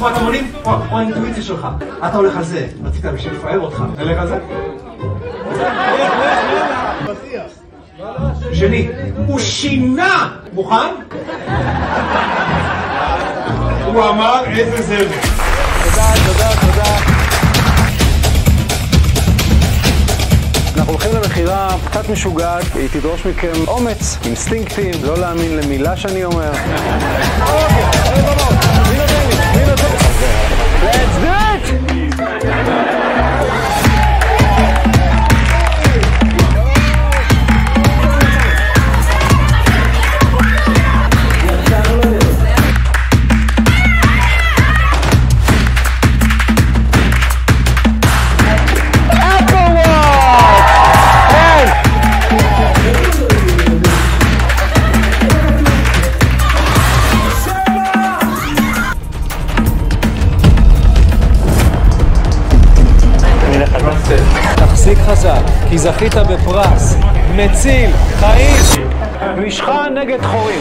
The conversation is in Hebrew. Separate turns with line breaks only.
תנועת המונים או האינטואיציה שלך? אתה הולך על זה, רצית שיפאר אותך. נלך על זה? שני, הוא שינה! מוכן? הוא אמר איזה זבל.
תודה. אנחנו הולכים למכירה קצת משוגעת, היא תדרוש מכם אומץ, אינסטינקטים, לא להאמין למילה שאני אומר. Let's do it! תחזיק חזק, כי זכית בפרס מציל חיים, משחה נגד חורים.